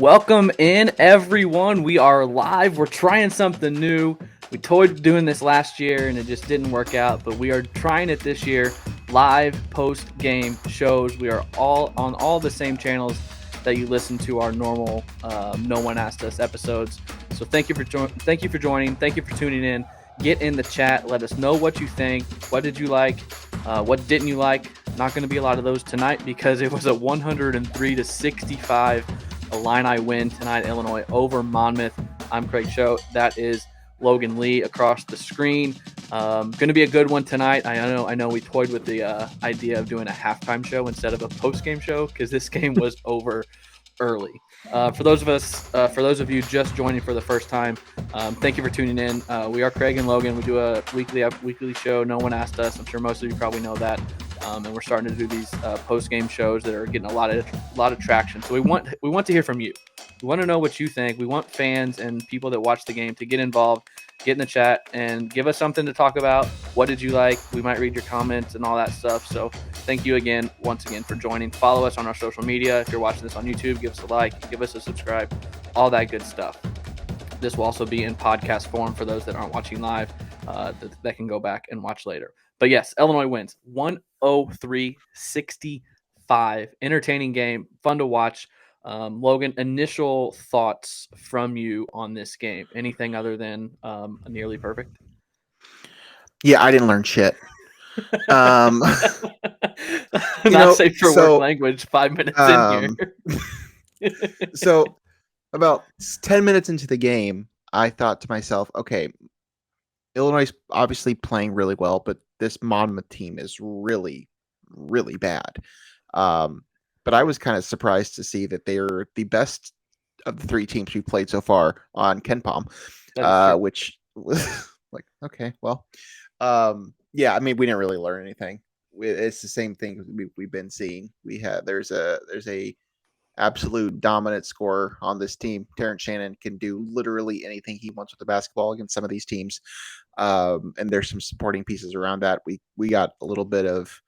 Welcome in, everyone. We are live. We're trying something new. We toyed doing this last year, and it just didn't work out, but we are trying it this year. Live post-game shows. We are all on all the same channels that you listen to our normal No One Asked Us episodes. So thank you for joining. Thank you for tuning in. Get in the chat. Let us know what you think. What did you like? What didn't you like? Not going to be a lot of those tonight because it was a 103-65 Illini win tonight, Illinois over Monmouth. I'm Craig Choate. That is Logan Lee across the screen. Going to be a good one tonight. I know we toyed with the idea of doing a halftime show instead of a post-game show because this game was over early. For those of you just joining for the first time, thank you for tuning in. We are Craig and Logan. We do a weekly show. No One Asked Us. I'm sure most of you probably know that. And we're starting to do these post-game shows that are getting a lot of traction. So we want to hear from you. We want to know what you think. We want fans and people that watch the game to get involved, get in the chat, and give us something to talk about. What did you like? We might read your comments and all that stuff. So thank you once again for joining. Follow us on our social media. If you're watching this on YouTube, give us a like, give us a subscribe, all that good stuff. This will also be in podcast form for those that aren't watching live that can go back and watch later. But yes, Illinois wins 103-65. Entertaining game, fun to watch. Logan, initial thoughts from you on this game? Anything other than nearly perfect? Yeah, I didn't learn shit. Not safe for work language 5 minutes in here. So about 10 minutes into the game, I thought to myself, okay, Illinois is obviously playing really well, but this Monmouth team is really, really bad. But I was kind of surprised to see that they're the best of the three teams we've played so far on KenPom, which was like, okay, well, yeah, I mean, we didn't really learn anything. It's the same thing we've been seeing. There's a absolute dominant scorer on this team. Terrence Shannon can do literally anything he wants with the basketball against some of these teams. And there's some supporting pieces around that. We got a little bit of,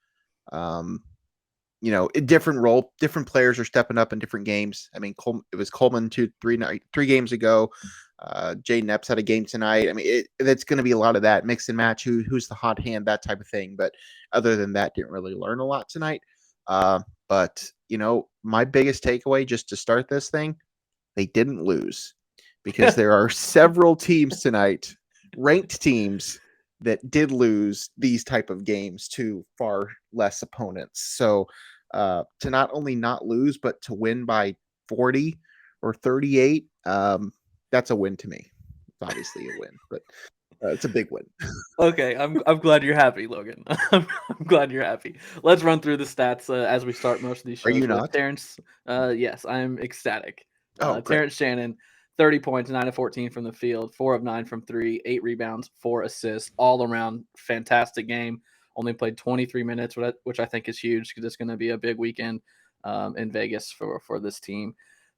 a different role. Different players are stepping up in different games. I mean, it was Coleman 3 games ago. Jayden Epps had a game tonight. I mean, it's going to be a lot of that mix and match. Who's the hot hand, that type of thing. But other than that, didn't really learn a lot tonight. But my biggest takeaway just to start this thing, they didn't lose because there are several teams tonight, ranked teams, that did lose these type of games to far less opponents. So to not only not lose, but to win by 40 or 38, that's a win to me. It's obviously a win, but it's a big win. Okay, I'm glad you're happy, Logan. I'm glad you're happy. Let's run through the stats as we start most of these shows. Are you not? Terrence, yes, I'm ecstatic. Great. Terrence Shannon, 30 points, 9 of 14 from the field, 4 of 9 from 3, 8 rebounds, 4 assists, all around fantastic game. Only played 23 minutes, which I think is huge because it's going to be a big weekend in Vegas for this team.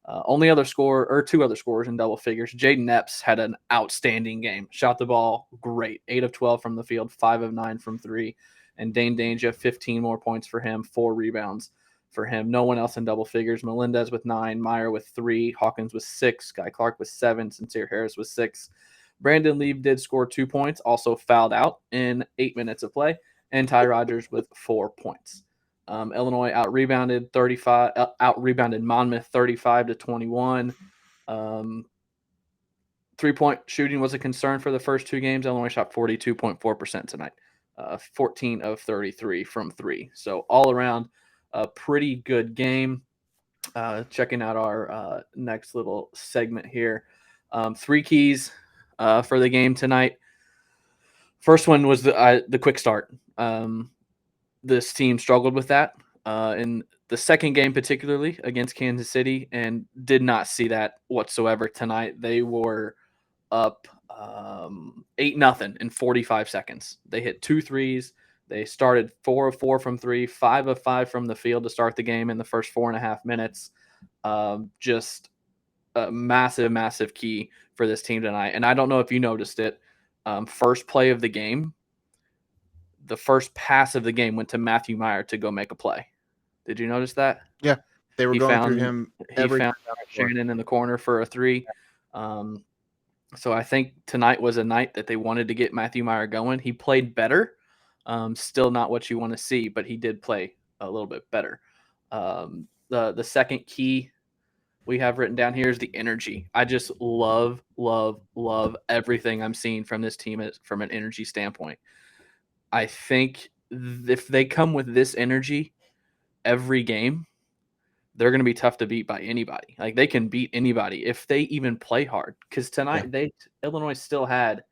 Only other score or two other scorers in double figures. Jayden Epps had an outstanding game. Shot the ball great. 8 of 12 from the field, 5 of 9 from 3. And Dain Dainja, 15 more points for him, 4 rebounds for him. No one else in double figures. Melendez with 9, Meyer with 3, Hawkins with 6, Guy Clark with 7, Sincere Harris with 6. Brandon Lee did score 2 points, also fouled out in 8 minutes of play, and Ty Rogers with 4 points. Illinois out-rebounded Monmouth 35-21. Three-point shooting was a concern for the first 2 games. Illinois shot 42.4% tonight, 14 of 33 from 3. So all around, a pretty good game. Checking out our next little segment here. 3 keys for the game tonight. First one was the quick start. This team struggled with that in the second game, particularly against Kansas City, and did not see that whatsoever tonight. They were up 8-0 in 45 seconds. They hit 2 threes. They started 4 of 4 from 3, 5 of 5 from the field to start the game in the first 4.5 minutes. Just a massive, massive key for this team tonight. And I don't know if you noticed it. First play of the game, the first pass of the game went to Matthew Meyer to go make a play. Did you notice that? Yeah. They were He going through found him every time down the floor. Shannon in the corner for a three. So I think tonight was a night that they wanted to get Matthew Meyer going. He played better. Still not what you want to see, but he did play a little bit better. The second key we have written down here is the energy. I just love everything I'm seeing from this team from an energy standpoint. I think if they come with this energy every game, they're going to be tough to beat by anybody. Like they can beat anybody if they even play hard. Because tonight Illinois still had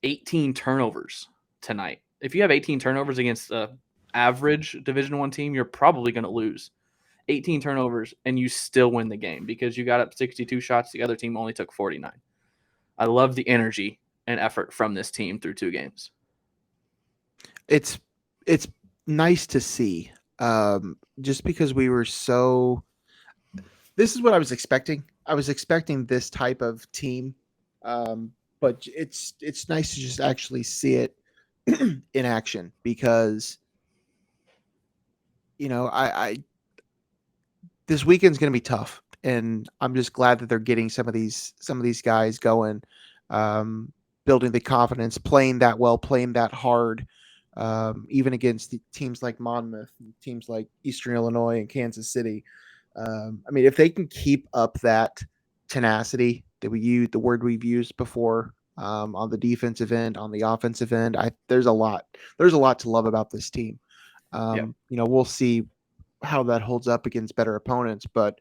18 turnovers tonight. If you have 18 turnovers against an average Division I team, you're probably going to lose. 18 turnovers and you still win the game because you got up 62 shots. The other team only took 49. I love the energy and effort from this team through 2 games. It's nice to see. Just because we were so. This is what I was expecting. I was expecting this type of team, but it's nice to just actually see it in action because I this weekend's going to be tough, and I'm just glad that they're getting some of these guys going, building the confidence, playing that well, playing that hard, even against the teams like Monmouth, teams like Eastern Illinois and Kansas City. I mean, if they can keep up that tenacity that the word we've used before, on the defensive end, on the offensive end, there's a lot to love about this team. We'll see how that holds up against better opponents, but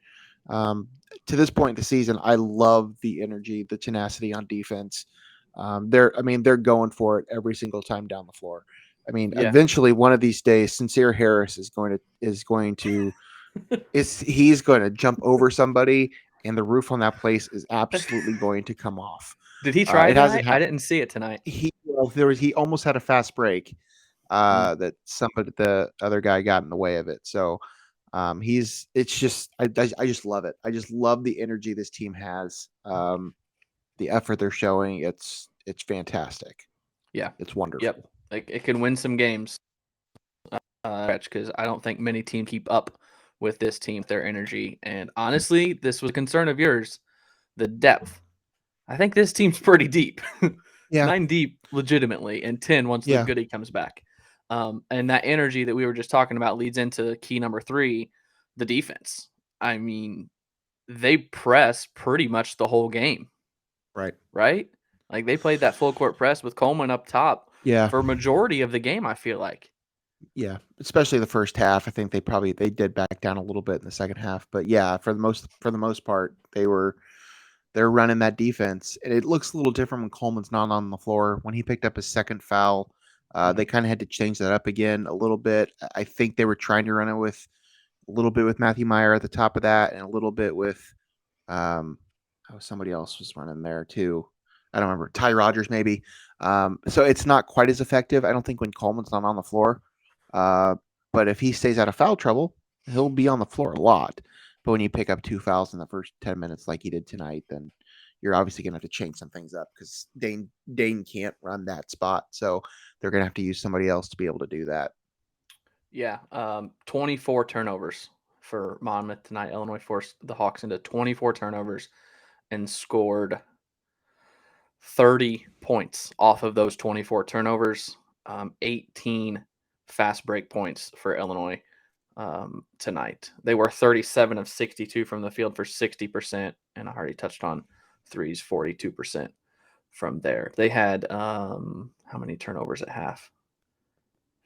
to this point in the season, I love the energy, the tenacity on defense. They're going for it every single time down the floor. I mean, eventually one of these days, Sincere Harris is going to he's going to jump over somebody, and the roof on that place is absolutely going to come off. Did he try tonight? I didn't see it tonight. He almost had a fast break that the other guy got in the way of it. So I just love it. I just love the energy this team has. The effort they're showing. It's fantastic. Yeah. It's wonderful. Yep. Like it can win some games. Because I don't think many teams keep up with this team, their energy. And honestly, this was a concern of yours, the depth. I think this team's pretty deep. Yeah. 9 deep legitimately, and 10 once Luke Goody comes back. And that energy that we were just talking about leads into key number 3, the defense. I mean, they press pretty much the whole game. Right? Like they played that full court press with Coleman up top for a majority of the game, I feel like. Yeah, especially the first half. I think they did back down a little bit in the second half, but yeah, for the most part, they're running that defense, and it looks a little different when Coleman's not on the floor. When he picked up his second foul, they kind of had to change that up again a little bit. I think they were trying to run it with a little bit with Matthew Meyer at the top of that, and a little bit with somebody else was running there too. I don't remember, Ty Rogers maybe. So it's not quite as effective, I don't think, when Coleman's not on the floor. But if he stays out of foul trouble, he'll be on the floor a lot. But when you pick up 2 fouls in the first 10 minutes like he did tonight, then you're obviously going to have to change some things up because Dain can't run that spot. So they're going to have to use somebody else to be able to do that. Yeah, 24 turnovers for Monmouth tonight. Illinois forced the Hawks into 24 turnovers and scored 30 points off of those 24 turnovers. 18 fast break points for Illinois tonight. They were 37 of 62 from the field for 60%, and I already touched on threes, 42% from there. They had how many turnovers at half?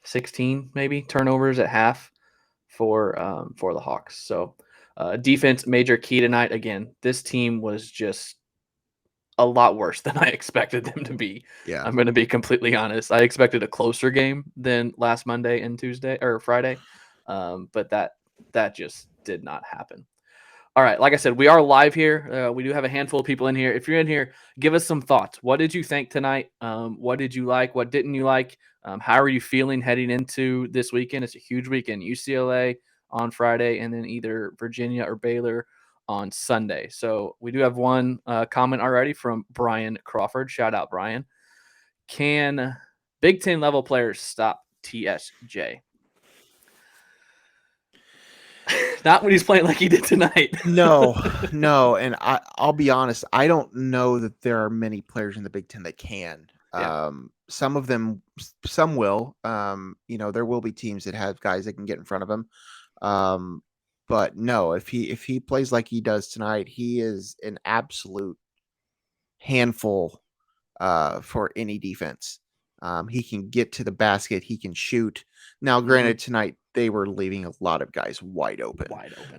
16 maybe turnovers at half for the Hawks. So defense, major key tonight. Again, this team was just a lot worse than I expected them to be. Yeah. I'm going to be completely honest. I expected a closer game than last Monday and Tuesday or Friday. But that just did not happen. All right. Like I said, we are live here. We do have a handful of people in here. If you're in here, give us some thoughts. What did you think tonight? What did you like? What didn't you like? How are you feeling heading into this weekend? It's a huge weekend. UCLA on Friday, and then either Virginia or Baylor on Sunday. So we do have one comment already from Brian Crawford. Shout out, Brian. Can Big Ten level players stop TSJ? Not when he's playing like he did tonight. No, and I'll be honest, I don't know that there are many players in the Big Ten that can. Yeah. Some of them, some will. There will be teams that have guys that can get in front of him. But no, if he plays like he does tonight, he is an absolute handful for any defense. He can get to the basket. He can shoot. Now, granted, tonight they were leaving a lot of guys wide open.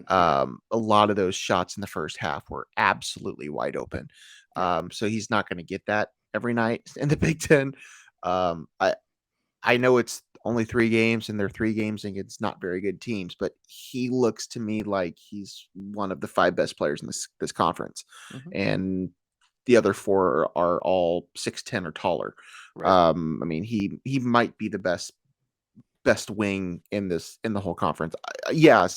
A lot of those shots in the first half were absolutely wide open. So he's not going to get that every night in the Big Ten. I know it's only 3 games, and they're 3 games against not very good teams, but he looks to me like he's one of the 5 best players in this conference. And the other 4 are all 6'10" or taller. Right. I mean, he might be the best wing in the whole conference. Yeah,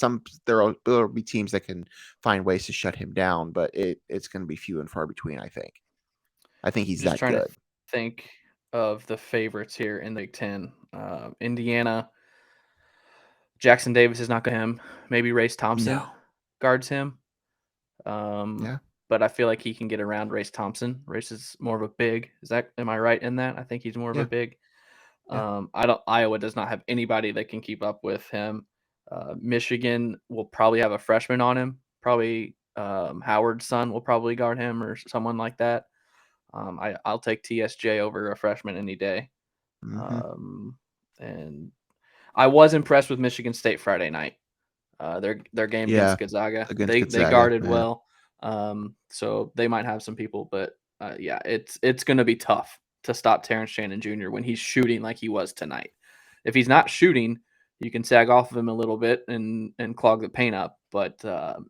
there'll be teams that can find ways to shut him down, but it's going to be few and far between. I think he's Just that trying good. to think of the favorites here in the Big Ten. Indiana, Jackson Davis is not going to him. Maybe Race Thompson guards him. But I feel like he can get around Race Thompson. Race is more of a big. Am I right in that? I think he's more of a big. Iowa does not have anybody that can keep up with him. Michigan will probably have a freshman on him. Probably Howard's son will probably guard him or someone like that. I'll take TSJ over a freshman any day. And I was impressed with Michigan State Friday night. Their game against Gonzaga. They guarded well. So they might have some people, but it's going to be tough to stop Terrence Shannon Jr. when he's shooting like he was tonight. If he's not shooting, you can sag off of him a little bit and clog the paint up. But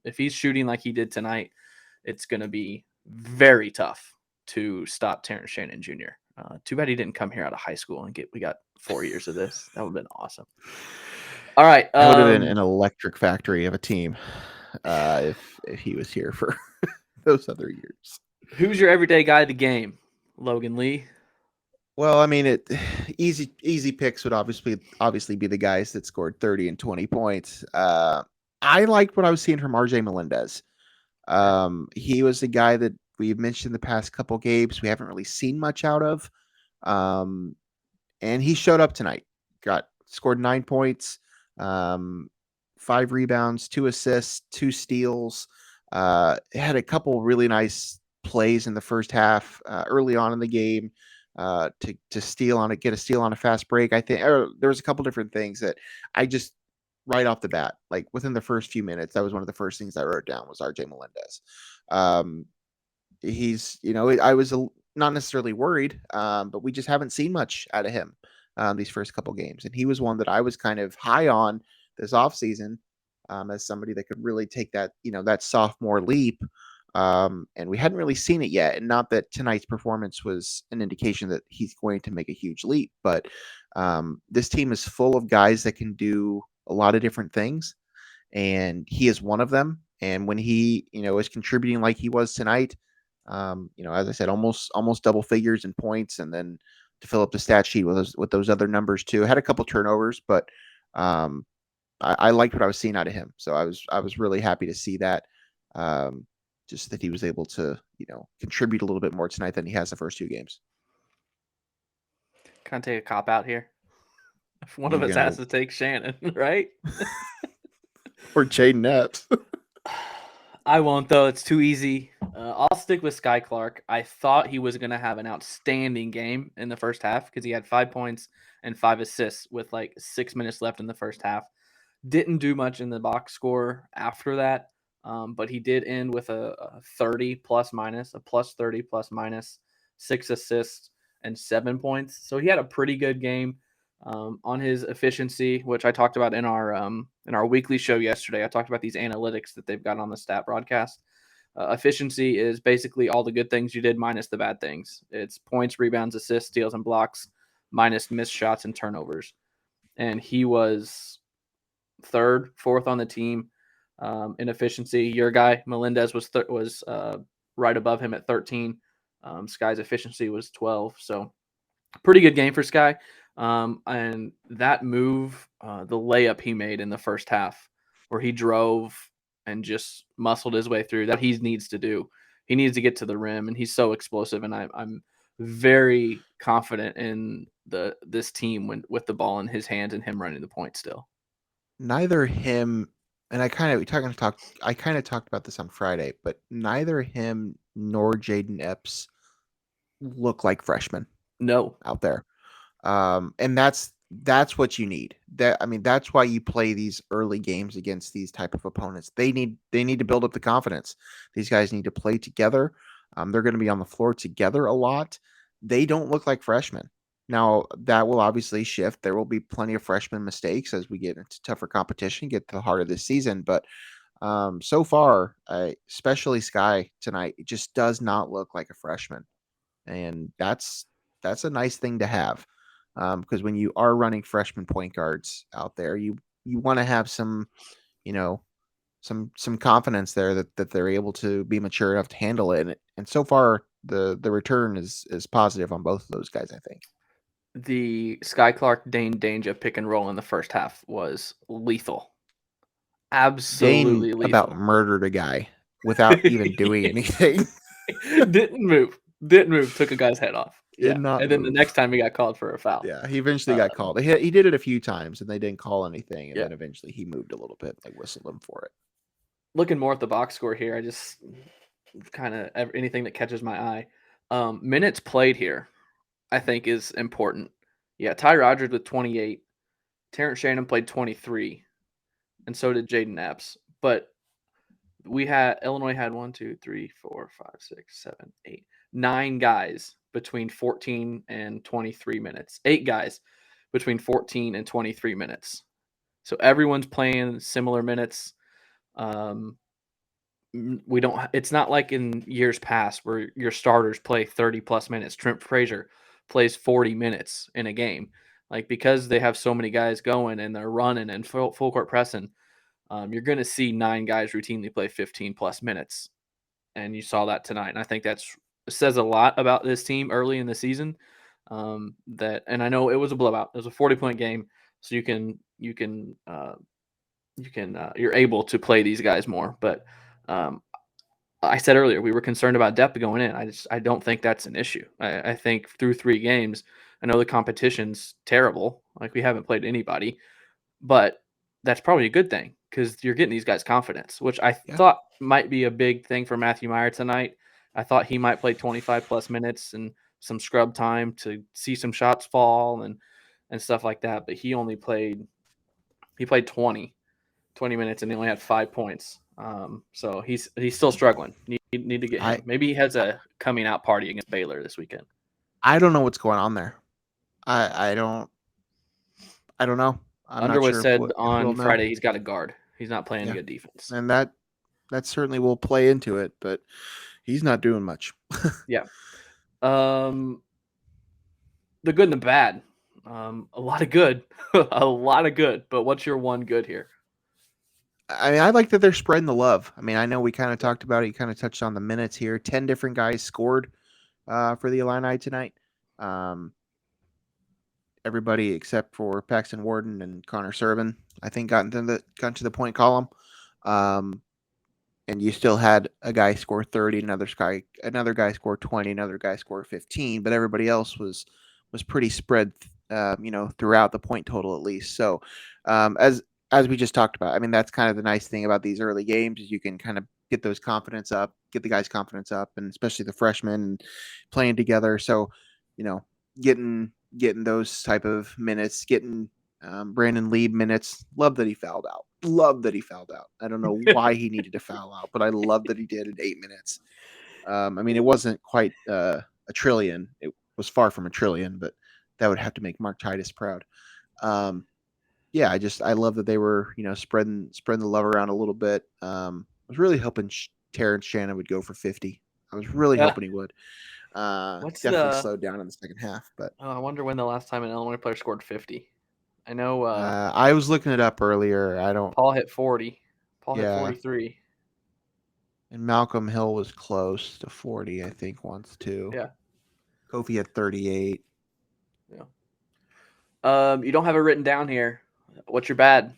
if he's shooting like he did tonight, it's going to be very tough to stop Terrence Shannon Jr. Too bad he didn't come here out of high school and we got 4 years of this. That would have been awesome. All right. That would have been an electric factory of a team if he was here for those other years. Who's your everyday guy of the game? Logan Lee? Well, I mean, easy picks would obviously be the guys that scored 30 and 20 points. I liked what I was seeing from RJ Melendez. He was the guy that we've mentioned the past couple games we haven't really seen much out of. And he showed up tonight. Scored 9 points, 5 rebounds, 2 assists, 2 steals. Had a couple really nice plays in the first half early on in the game to get a steal on a fast break. I think there was a couple different things that I just right off the bat, like within the first few minutes, that was one of the first things I wrote down was RJ Melendez. He's, I was not necessarily worried, but we just haven't seen much out of him these first couple games. And he was one that I was kind of high on this offseason as somebody that could really take that, that sophomore leap. And we hadn't really seen it yet. And not that tonight's performance was an indication that he's going to make a huge leap, but this team is full of guys that can do a lot of different things. And he is one of them. And when he, is contributing like he was tonight, as I said, almost double figures in points, and then to fill up the stat sheet with those other numbers too. Had a couple turnovers, but I liked what I was seeing out of him. So I was really happy to see that. Just that he was able to, contribute a little bit more tonight than he has the first 2 games. Can I take a cop out here? If one of us has to take Shannon, right? Or Jayden Epps. I won't, though. It's too easy. I'll stick with Sky Clark. I thought he was going to have an outstanding game in the first half because he had 5 points and 5 assists with like 6 minutes left in the first half. Didn't do much in the box score after that, but he did end with a 30 plus minus, a plus 30 plus minus, 6 assists and 7 points. So he had a pretty good game. On his efficiency, which I talked about in our weekly show yesterday. I talked about these analytics that they've got on the stat broadcast. Efficiency is basically all the good things you did minus the bad things. It's points, rebounds, assists, steals, and blocks minus missed shots and turnovers. And he was 3rd, 4th on the team in efficiency. Your guy, Melendez, was right above him at 13. Sky's efficiency was 12. So pretty good game for Sky. And that move, the layup he made in the first half, where he drove and just muscled his way through. That he needs to do. He needs to get to the rim, and he's so explosive. And I'm very confident in this team with the ball in his hands and him running the point still. Neither him and I kind of talked about this on Friday, but neither him nor Jayden Epps look like freshmen No, out there. And that's what you need. That's why you play these early games against these type of opponents. They need to build up the confidence. These guys need to play together. They're going to be on the floor together a lot. They don't look like freshmen. Now that will obviously shift. There will be plenty of freshman mistakes as we get into tougher competition, get to the heart of this season. But so far, especially Sky tonight, it just does not look like a freshman, and that's a nice thing to have, because when you are running freshman point guards out there, you want to have some, you know, some confidence there that they're able to be mature enough to handle it. And so far, the return is positive on both of those guys, I think. the Sky Clark Dain Dainja pick and roll in the first half was lethal. Dain Absolutely about lethal. murdered a guy without even doing anything. Didn't move. Didn't move. Took a guy's head off. Did Yeah. not And then the move. next time he got called for a foul. Yeah, he eventually Uh, got called. He did it a few times, and they didn't call anything. And yeah. then eventually he moved a little bit. They whistled him for it. Looking more at the box score here, I just kind of anything that catches my eye. Minutes played here, I think, is important. Yeah, Ty Rogers with 28. Terrence Shannon played 23, and so did Jayden Epps. But Illinois had 1, 2, 3, 4, 5, 6, 7, 8, 9 guys between 14 and 23 minutes. 8 guys between 14 and 23 minutes. So everyone's playing similar minutes. We don't. It's not like in years past where your starters play 30 plus minutes. Trent Frazier plays 40 minutes in a game. Like, because they have so many guys going and they're running and full court pressing, you're going to see 9 guys routinely play 15 plus minutes, and you saw that tonight. And I think that says a lot about this team early in the season. And I know it was a blowout. It was a 40-point game, so you're able to play these guys more. But um, I said earlier we were concerned about depth going in. I don't think that's an issue. I think through 3 games, I know the competition's terrible. Like, we haven't played anybody, but that's probably a good thing because you're getting these guys confidence, which I Yeah. thought might be a big thing for Matthew Meyer tonight. I thought he might play 25 plus minutes and some scrub time to see some shots fall and stuff like that. But he played 20 minutes and he only had 5 points. So he's still struggling. Need to get I him. Maybe he has a coming out party against Baylor this weekend. I don't know what's going on there. I don't know. I'm not Underwood sure said if we'll on know. Friday he's got a guard. He's not playing Yeah, good defense. and that certainly will play into it, but he's not doing much. Yeah. The good and the bad. A lot of good, a lot of good. But what's your one good here? I like that they're spreading the love. I know we kind of talked about it. You kind of touched on the minutes here. 10 different guys scored for the Illini tonight. Everybody except for Paxton Warden and Connor Servin, I think, got to the point column. And you still had a guy score 30, another guy score 20, another guy score 15, but everybody else was pretty spread, throughout the point total at least. So, as we just talked about, that's kind of the nice thing about these early games is you can kind of get the guys' confidence up, and especially the freshmen playing together. So, getting those type of minutes, getting Brandon Lieb minutes. Love that he fouled out. I don't know why he needed to foul out, but I love that he did in 8 minutes. It wasn't quite a trillion. It was far from a trillion, but that would have to make Mark Titus proud. Yeah, I love that they were spreading the love around a little bit. I was really hoping Terrence Shannon would go for 50. I was really Yeah. hoping he would. What's Definitely slowed down in the second half, but I wonder when the last time an Illinois player scored 50. I know I was looking it up earlier. I don't. Paul hit 40. Paul hit Yeah, 43. and Malcolm Hill was close to 40, I think, once too. Yeah. Kofi had 38. Yeah. You don't have it written down here. What's your bad?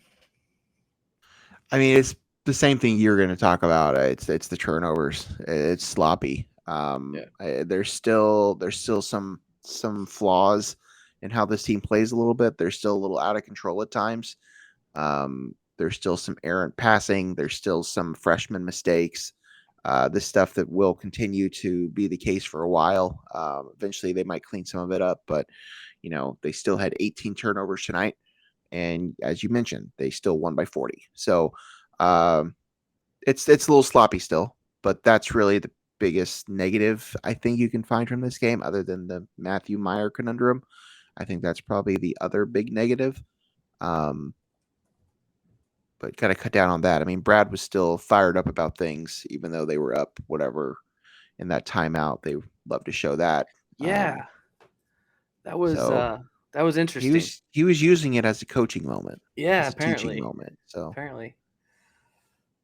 I mean, it's the same thing you're going to talk about. It's the turnovers. It's sloppy. Yeah. There's still some flaws in how this team plays a little bit. They're still a little out of control at times. There's still some errant passing. There's still some freshman mistakes. This stuff that will continue to be the case for a while. Eventually, they might clean some of it up, but they still had 18 turnovers tonight, and as you mentioned, they still won by 40. So um, it's a little sloppy still, but that's really the biggest negative I think you can find from this game, other than the Matthew Meyer conundrum. I think that's probably the other big negative. Um, but got to cut down on that. I mean, Brad was still fired up about things, even though they were up whatever in that timeout. They love to show that. Yeah, that was So uh that was he interesting. was he was using it as a coaching moment, Yeah, as a teaching apparently. moment. So Apparently.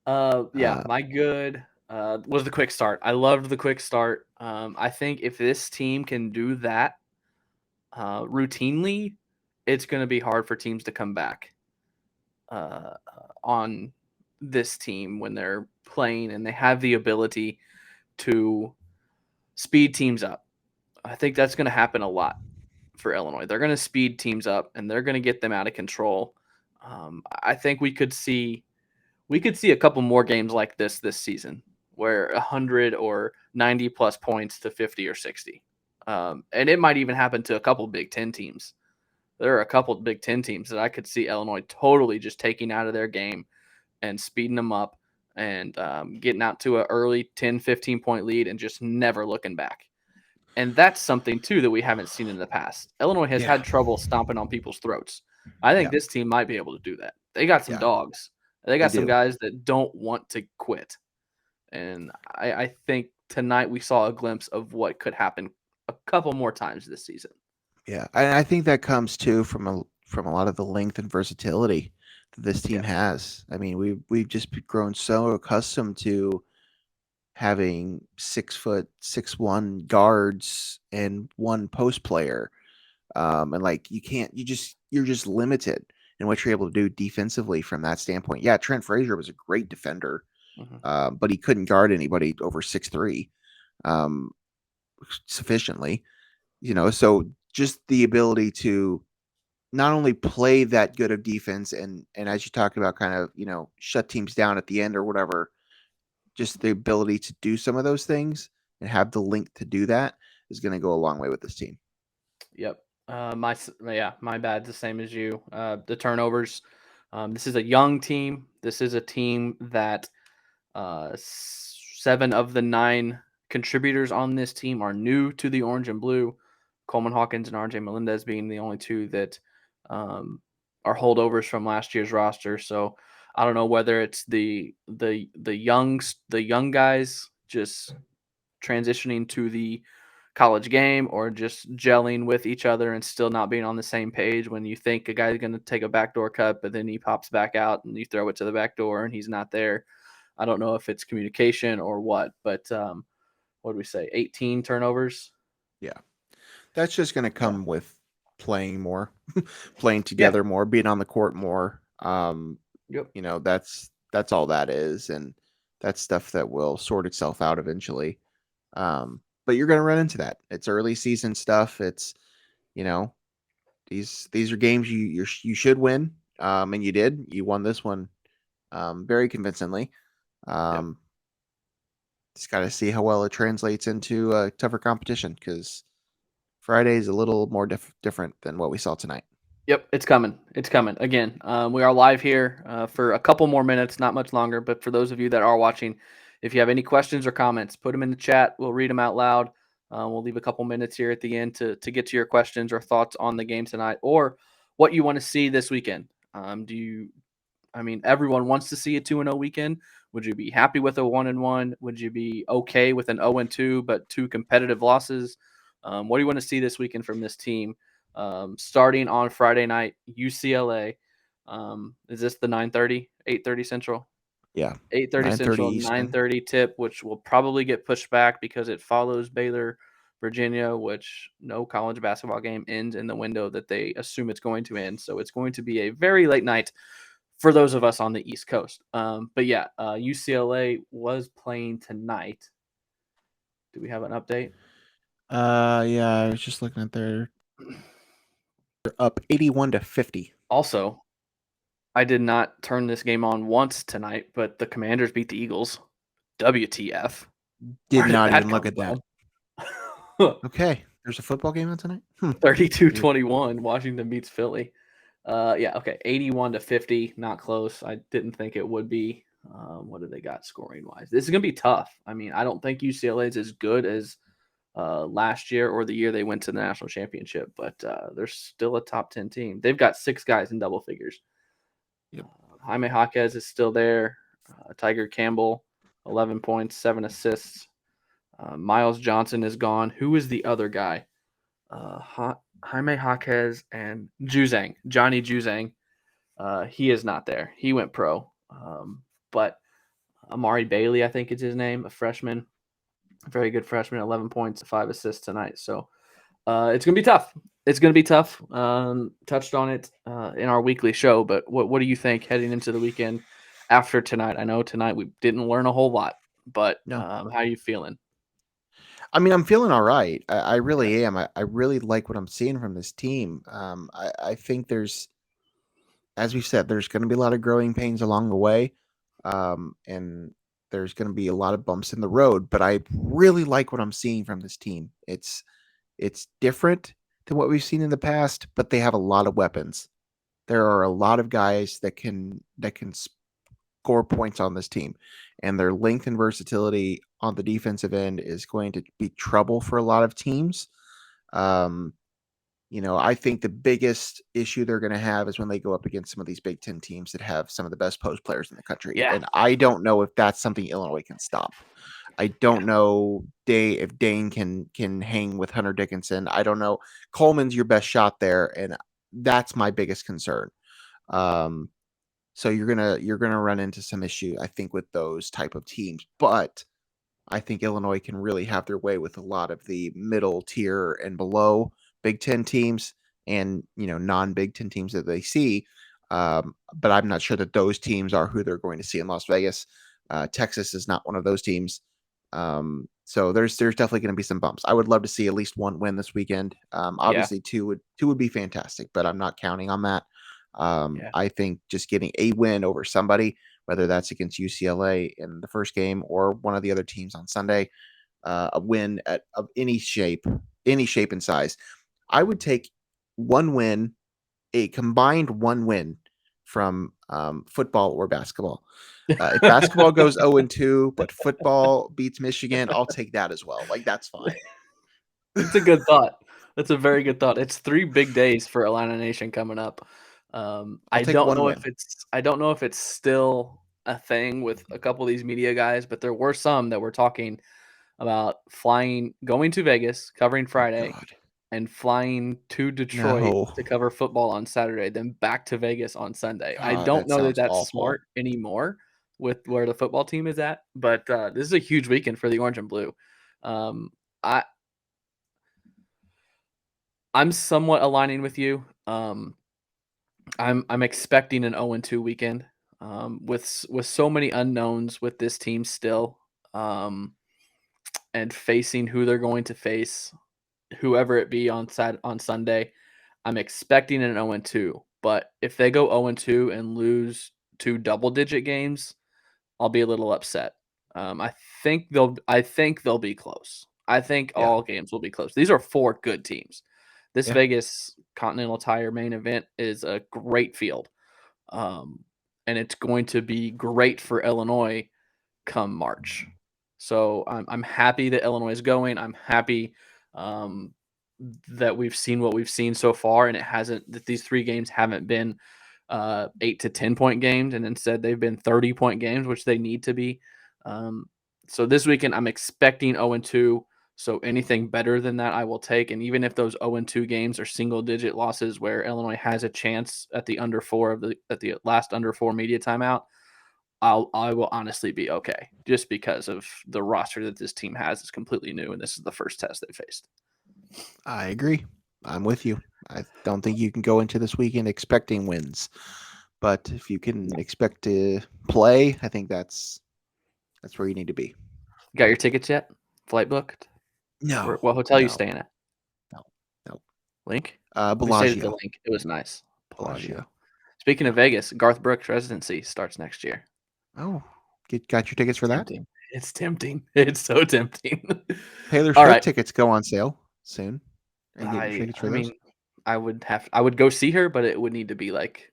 Yeah, uh, my good was the quick start. I loved the quick start. I think if this team can do that routinely, it's going to be hard for teams to come back on this team when they're playing and they have the ability to speed teams up. I think that's going to happen a lot for Illinois. They're going to speed teams up and they're going to get them out of control. I think we could see a couple more games like this season where 100 or 90 plus points to 50 or 60. And it might even happen to a couple Big Ten teams. There are a couple Big Ten teams that I could see Illinois totally just taking out of their game and speeding them up and getting out to an early 10, 15-point lead and just never looking back. And that's something, too, that we haven't seen in the past. Illinois has yeah, had trouble stomping on people's throats. I think yeah, this team might be able to do that. They got some yeah, dogs. They they got some do. guys that don't want to quit. And I think tonight we saw a glimpse of what could happen a couple more times this season. Yeah, and I think that comes too from a lot of the length and versatility that this team Yeah. has. I mean, we've just grown so accustomed to having 6 foot 6'1" guards and one post player, and like you're just limited in what you're able to do defensively from that standpoint. Yeah, Trent Frazier was a great defender, Hmm. but he couldn't guard anybody over 6'3" um, sufficiently. So just the ability to not only play that good of defense and as you talked about, kind of shut teams down at the end or whatever, just the ability to do some of those things and have the link to do that is going to go a long way with this team. Yep. My bad. The same as you. The turnovers. This is a young team. This is a team that 7 of the 9 contributors on this team are new to the orange and blue. Coleman Hawkins and RJ Melendez being the only two that um, are holdovers from last year's roster. So I don't know whether it's the young guys just transitioning to the college game or just gelling with each other and still not being on the same page when you think a guy's going to take a backdoor cut, but then he pops back out and you throw it to the back door and he's not there. I don't know if it's communication or what, but what do we say? 18 turnovers. Yeah. That's just going to Yeah. come with playing more, playing Yeah. together more, being on the court more. Yep. That's all that is, and that's stuff that will sort itself out eventually. But you're going to run into that. It's early season stuff. It's you know these are games you should win, and you did. You won this one very convincingly. Yep. Um, just got to see how well it translates into tougher competition, because Friday is a little more different than what we saw tonight. Yep, it's coming. It's coming. Again, we are live here for a couple more minutes, not much longer. But for those of you that are watching, if you have any questions or comments, put them in the chat. We'll read them out loud. We'll leave a couple minutes here at the end to get to your questions or thoughts on the game tonight or what you want to see this weekend. Everyone wants to see a 2-0 weekend. Would you be happy with a 1-1? Would you be okay with an 0-2 but 2 competitive losses? What do you want to see this weekend from this team? Starting on Friday night, UCLA. Is this the 9:30, 8:30 Central? Yeah, 8:30 9:30 Central, Eastern. 9:30 tip, which will probably get pushed back because it follows Baylor, Virginia, which no college basketball game ends in the window that they assume it's going to end. So it's going to be a very late night for those of us on the East Coast. But yeah, UCLA was playing tonight. Do we have an update? Yeah, I was just looking at they're up 81-50. Also, I did not turn this game on once tonight, but the Commanders beat the Eagles. WTF? Did Where did not that even look come at that. from? Okay, there's a football game on tonight. 32-21, Washington beats Philly. Yeah, okay, 81-50, not close. I didn't think it would be. What did they got scoring wise? This is gonna be tough. I mean, I don't think UCLA is as good as last year or the year they went to the national championship, but they're still a top 10 team. They've got 6 guys in double figures. Yep. Jaime Jaquez is still there. Tiger Campbell, 11 points, 7 assists. Miles Johnson is gone. Who is the other guy? Jaime Jaquez and Johnny Juzang. He is not there. He went pro. But Amari Bailey, I think is his name, a freshman, a very good freshman, 11 points, 5 assists tonight. So it's going to be tough. It's going to be tough. Touched on it in our weekly show, but what do you think heading into the weekend after tonight? I know tonight we didn't learn a whole lot, but No. how are you feeling? I mean, I'm feeling all right. I really Yeah. am. I really like what I'm seeing from this team. I think there's, as we said, there's going to be a lot of growing pains along the way, and there's going to be a lot of bumps in the road. But I really like what I'm seeing from this team. It's different than what we've seen in the past, but they have a lot of weapons. There are a lot of guys that can score points on this team, and their length and versatility on the defensive end is going to be trouble for a lot of teams. Um, I think the biggest issue they're going to have is when they go up against some of these Big Ten teams that have some of the best post players in the country. Yeah. And I don't know if that's something Illinois can stop. I don't know if Dain can hang with Hunter Dickinson. I don't know. Coleman's your best shot there, and that's my biggest concern. So you're gonna run into some issue, I think, with those type of teams. But I think Illinois can really have their way with a lot of the middle tier and below Big Ten teams and non-Big Ten teams that they see. But I'm not sure that those teams are who they're going to see in Las Vegas. Texas is not one of those teams. So there's definitely going to be some bumps. I would love to see at least one win this weekend. Obviously, two would be fantastic, but I'm not counting on that. I think just getting a win over somebody, whether that's against UCLA in the first game or one of the other teams on Sunday, a win of any shape and size. I would take one win, a combined one win from football or basketball. If basketball goes 0-2, but football beats Michigan, I'll take that as well. Like, that's fine. It's a good thought. That's a very good thought. It's 3 big days for Illini Nation coming up. I take don't one know win. I don't know if it's still a thing with a couple of these media guys, but there were some that were talking about going to Vegas, covering Friday, God. and flying to Detroit No. to cover football on Saturday, then back to Vegas on Sunday. I God, don't that know that sounds that's awful. smart anymore with where the football team is at, but this is a huge weekend for the Orange and Blue. I'm somewhat aligning with you. I'm expecting an 0-2 weekend with so many unknowns with this team still, and facing who they're going to face, whoever it be on Sunday. I'm expecting an 0-2, but if they go 0-2 and lose 2 double-digit games, I'll be a little upset. I think they'll be close. I think Yeah. all games will be close. These are 4 good teams. This Yeah. Vegas Continental Tire main event is a great field, and it's going to be great for Illinois come March. So I'm happy that Illinois is going. I'm happy that we've seen what we've seen so far, and that these 3 games haven't been 8 to 10 point games, and instead they've been 30-point games, which they need to be. So this weekend I'm expecting 0-2. So anything better than that, I will take. And even if those 0-2 games are single-digit losses, where Illinois has a chance at the last under 4 media timeout, I will honestly be okay, just because of the roster that this team has is completely new, and this is the first test they faced. I agree. I'm with you. I don't think you can go into this weekend expecting wins, But if you can expect to play, I think that's where you need to be. Got your tickets yet? Flight booked? No. What hotel no, you staying at? No. Link? We stayed at the Bellagio. Link. It was nice. Bellagio. Speaking of Vegas, Garth Brooks residency starts next year. Oh, got your tickets for that? Tempting. It's tempting. It's so tempting. Taylor All Swift right. tickets go on sale soon. Are you getting your tickets for those? mean, I would go see her, but it would need to be like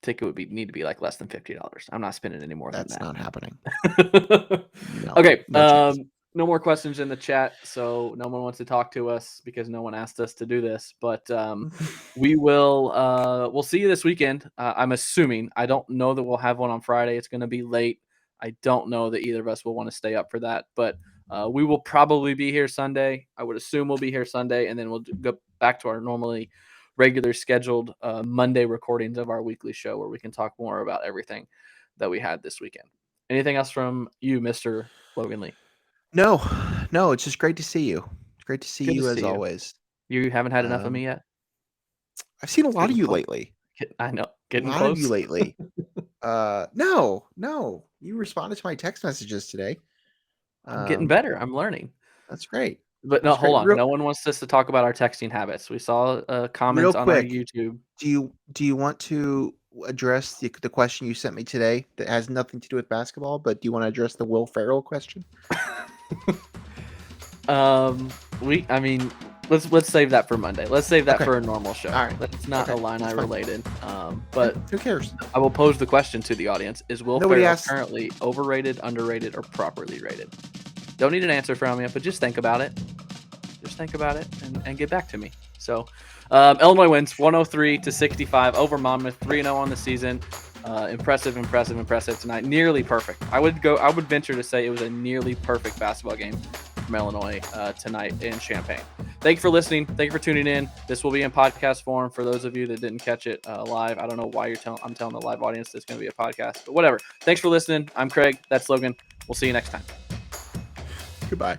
ticket would need to be like less than $50. I'm not spending any more That's than not happening. that. No, Okay. no chance. No more questions in the chat, so no one wants to talk to us because no one asked us to do this. But we will. We'll see you this weekend. I'm assuming. I don't know that we'll have one on Friday. It's going to be late. I don't know that either of us will want to stay up for that, but we will probably be here Sunday. I would assume we'll be here Sunday, and then we'll go back to our normally regular scheduled Monday recordings of our weekly show where we can talk more about everything that we had this weekend. Anything else from you, Mr. Logan Lee? No, it's just great to see you. It's great to see you as always. You haven't had enough of me yet? I've seen a lot of you lately. I know. Getting a lot close. of you lately. No. You responded to my text messages today. I'm getting better. I'm learning. That's great. But no, hold on. No one wants us to talk about our texting habits. We saw comments on our YouTube. Do you want to address the question you sent me today that has nothing to do with basketball, but do you want to address the Will Ferrell question? Let's save that for Monday. Let's save that for a normal show. All right. It's not Illini related. But who cares? I will pose the question to the audience: is Will Ferrell currently overrated, underrated, or properly rated? Don't need an answer from you, but just think about it. Just think about it and get back to me. So, Illinois wins 103-65 over Monmouth, 3-0 on the season. Impressive tonight. Nearly perfect. I would venture to say it was a nearly perfect basketball game from Illinois tonight in Champaign. Thank you for listening. Thank you for tuning in. This will be in podcast form for those of you that didn't catch it live. I don't know why I'm telling the live audience it's going to be a podcast, but whatever. Thanks for listening. I'm Craig. That's Logan. We'll see you next time. Goodbye.